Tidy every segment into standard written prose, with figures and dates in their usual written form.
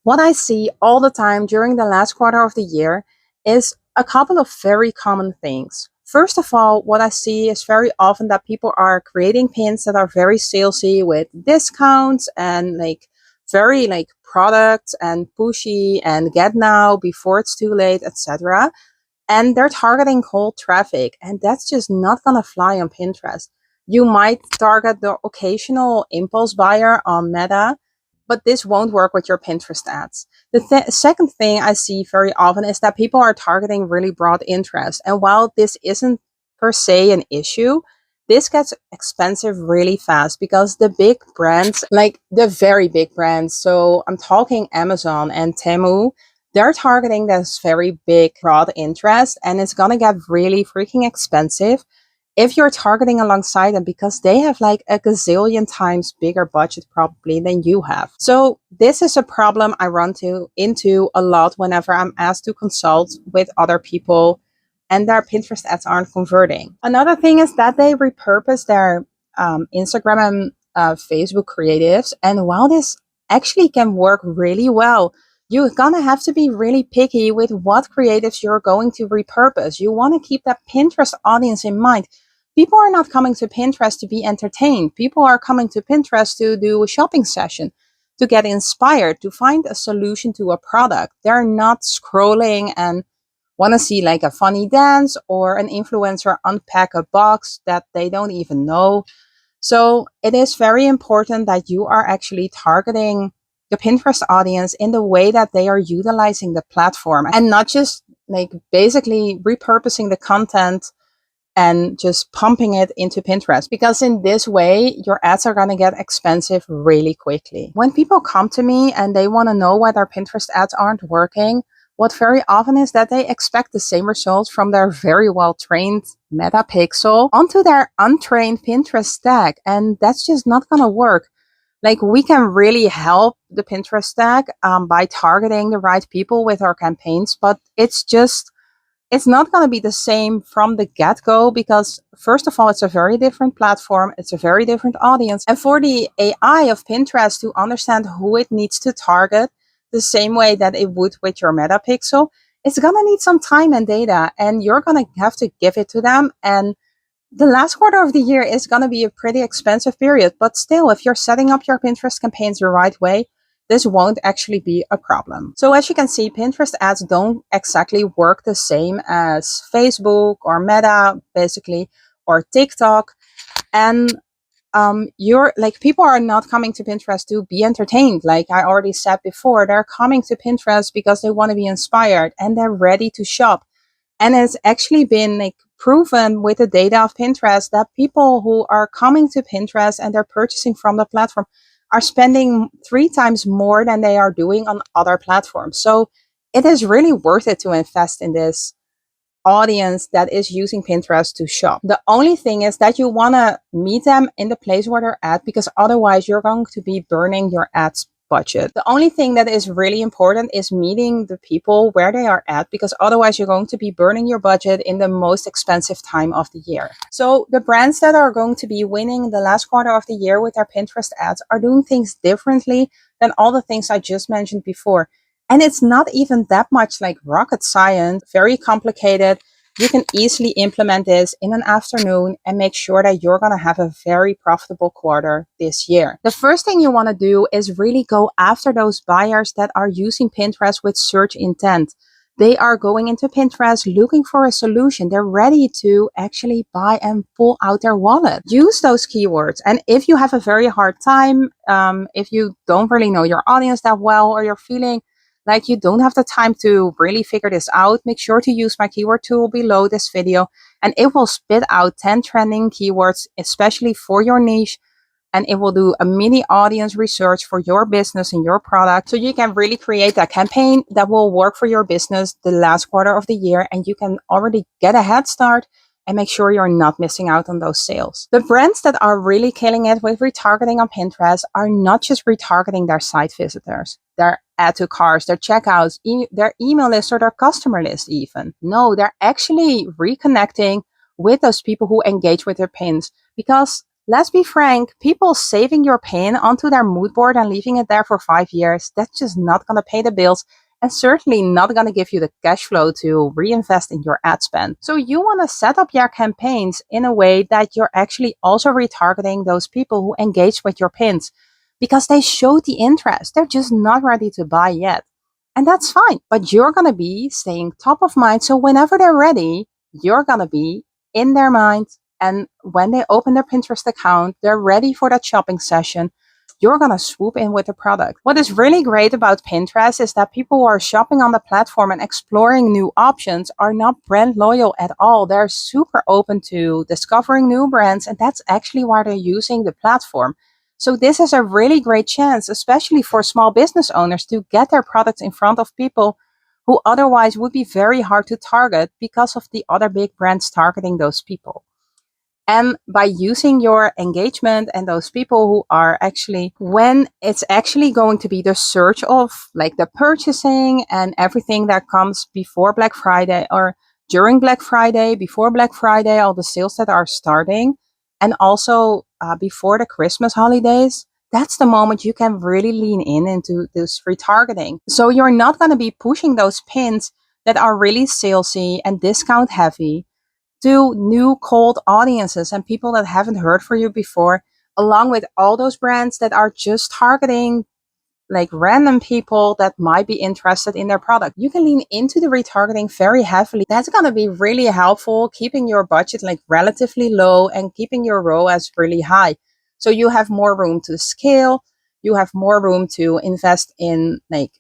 What I see all the time during the last quarter of the year is a couple of very common things. First of all, what I see is very often that people are creating pins that are very salesy with discounts and very products and pushy and get now before it's too late, etc. And they're targeting cold traffic, and that's just not gonna fly on Pinterest. You might target the occasional impulse buyer on Meta, but this won't work with your Pinterest ads. The second thing I see very often is that people are targeting really broad interest. And while this isn't per se an issue, this gets expensive really fast because the big brands, like the very big brands, so I'm talking Amazon and Temu, they're targeting this very big broad interest, and it's gonna get really freaking expensive if you're targeting alongside them because they have like a gazillion times bigger budget probably than you have. So this is a problem I run into a lot whenever I'm asked to consult with other people and their Pinterest ads aren't converting. Another thing is that they repurpose their Instagram and Facebook creatives. And while this actually can work really well, you're gonna have to be really picky with what creatives you're going to repurpose. You want to keep that Pinterest audience in mind. People are not coming to Pinterest to be entertained. People are coming to Pinterest to do a shopping session, to get inspired, to find a solution to a product. They're not scrolling and want to see like a funny dance or an influencer unpack a box that they don't even know. So it is very important that you are actually targeting the Pinterest audience in the way that they are utilizing the platform and not just like basically repurposing the content and just pumping it into Pinterest, because in this way your ads are going to get expensive really quickly. When people come to me and they want to know why their Pinterest ads aren't working, what very often is that they expect the same results from their very well trained Meta pixel onto their untrained Pinterest stack, and that's just not going to work. Like, we can really help the Pinterest stack by targeting the right people with our campaigns, but it's not going to be the same from the get-go because, first of all, it's a very different platform, it's a very different audience, and for the AI of Pinterest to understand who it needs to target the same way that it would with your Meta pixel, it's going to need some time and data, and you're going to have to give it to them. And the last quarter of the year is going to be a pretty expensive period, but still, if you're setting up your Pinterest campaigns the right way, this won't actually be a problem. So as you can see, Pinterest ads don't exactly work the same as Facebook or Meta, basically, or TikTok. And you're like, people are not coming to Pinterest to be entertained. Like I already said before, they're coming to Pinterest because they want to be inspired and they're ready to shop. And it's actually been like proven with the data of Pinterest that people who are coming to Pinterest and they're purchasing from the platform are spending 3 times more than they are doing on other platforms. So it is really worth it to invest in this audience that is using Pinterest to shop. The only thing is that you want to meet them in the place where they're at, because otherwise you're going to be burning your ads budget. The only thing that is really important is meeting the people where they are at, because otherwise you're going to be burning your budget in the most expensive time of the year. So the brands that are going to be winning the last quarter of the year with their Pinterest ads are doing things differently than all the things I just mentioned before. And it's not even that much like rocket science, very complicated. You can easily implement this in an afternoon and make sure that you're going to have a very profitable quarter this year. The first thing you want to do is really go after those buyers that are using Pinterest with search intent. They are going into Pinterest looking for a solution. They're ready to actually buy and pull out their wallet. Use those keywords. And if you have a very hard time, if you don't really know your audience that well, or you're feeling like you don't have the time to really figure this out, make sure to use my keyword tool below this video, and it will spit out 10 trending keywords, especially for your niche, and it will do a mini audience research for your business and your product, so you can really create that campaign that will work for your business the last quarter of the year, and you can already get a head start and make sure you're not missing out on those sales. The brands that are really killing it with retargeting on Pinterest are not just retargeting their site visitors, their add to carts, their checkouts, their email list, or their customer list even. No, they're actually reconnecting with those people who engage with their pins, because Let's be frank, people saving your pin onto their mood board and leaving it there for 5 years, that's just not going to pay the bills and certainly not going to give you the cash flow to reinvest in your ad spend. So you want to set up your campaigns in a way that you're actually also retargeting those people who engage with your pins because they show the interest. They're just not ready to buy yet. And that's fine, but you're going to be staying top of mind. So whenever they're ready, you're going to be in their mind. And when they open their Pinterest account, they're ready for that shopping session. You're going to swoop in with the product. What is really great about Pinterest is that people who are shopping on the platform and exploring new options are not brand loyal at all. They're super open to discovering new brands, and that's actually why they're using the platform. So this is a really great chance, especially for small business owners, to get their products in front of people who otherwise would be very hard to target because of the other big brands targeting those people. And by using your engagement and those people who are actually, when it's actually going to be the search of like the purchasing and everything that comes before Black Friday or during Black Friday, before Black Friday, all the sales that are starting, and also before the Christmas holidays, that's the moment you can really lean in into this retargeting. So you're not going to be pushing those pins that are really salesy and discount heavy to new cold audiences and people that haven't heard from you before, along with all those brands that are just targeting like random people that might be interested in their product. You can lean into the retargeting very heavily. That's going to be really helpful, keeping your budget like relatively low and keeping your ROAS really high. So you have more room to scale. You have more room to invest in like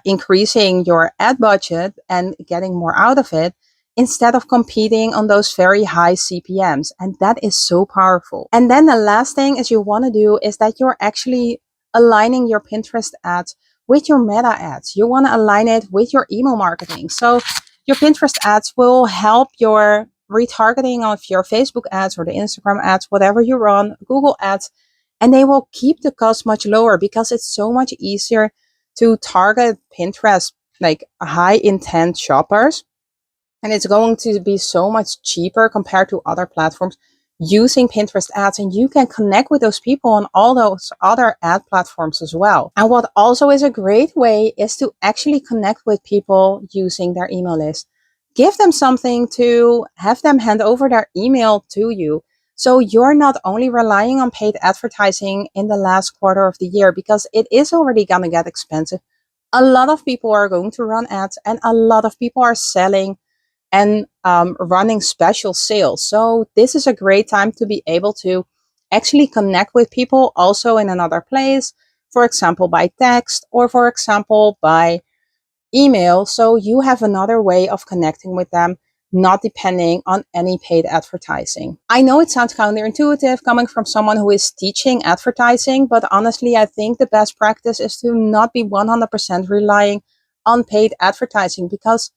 increasing your ad budget and getting more out of it instead of competing on those very high CPMs. And that is so powerful. And then the last thing is you want to do is that you're actually aligning your Pinterest ads with your meta ads. You want to align it with your email marketing. So your Pinterest ads will help your retargeting of your Facebook ads or the Instagram ads, whatever you run, Google ads, and they will keep the cost much lower because it's so much easier to target Pinterest like high intent shoppers. And it's going to be so much cheaper compared to other platforms using Pinterest ads. And you can connect with those people on all those other ad platforms as well. And what also is a great way is to actually connect with people using their email list. Give them something to have them hand over their email to you. So you're not only relying on paid advertising in the last quarter of the year, because it is already going to get expensive. A lot of people are going to run ads and a lot of people are selling and running special sales. So this is a great time to be able to actually connect with people also in another place, for example, by text or for example, by email. So you have another way of connecting with them, not depending on any paid advertising. I know it sounds counterintuitive coming from someone who is teaching advertising, but honestly, I think the best practice is to not be 100% relying on paid advertising because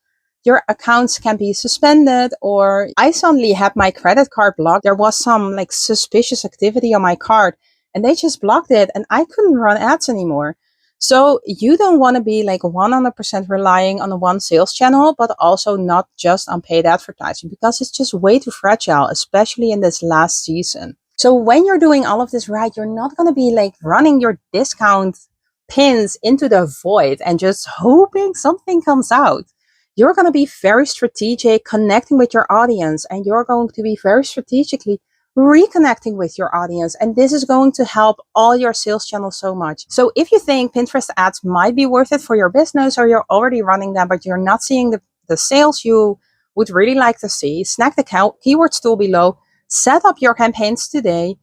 your accounts can be suspended, or I suddenly had my credit card blocked. There was some like suspicious activity on my card and they just blocked it and I couldn't run ads anymore. So you don't want to be like 100% relying on the one sales channel, but also not just on paid advertising because it's just way too fragile, especially in this last season. So when you're doing all of this right, you're not going to be like running your discount pins into the void and just hoping something comes out. You're going to be very strategic connecting with your audience, and you're going to be very strategically reconnecting with your audience. And this is going to help all your sales channels so much. So if you think Pinterest ads might be worth it for your business, or you're already running them, but you're not seeing the sales you would really like to see, snack the keywords tool below, set up your campaigns today,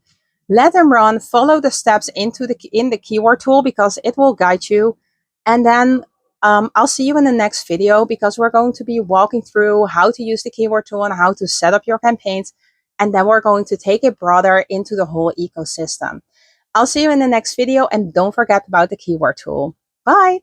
let them run, follow the steps in the keyword tool because it will guide you. And then I'll see you in the next video because we're going to be walking through how to use the keyword tool and how to set up your campaigns. And then we're going to take it broader into the whole ecosystem. I'll see you in the next video and don't forget about the keyword tool. Bye.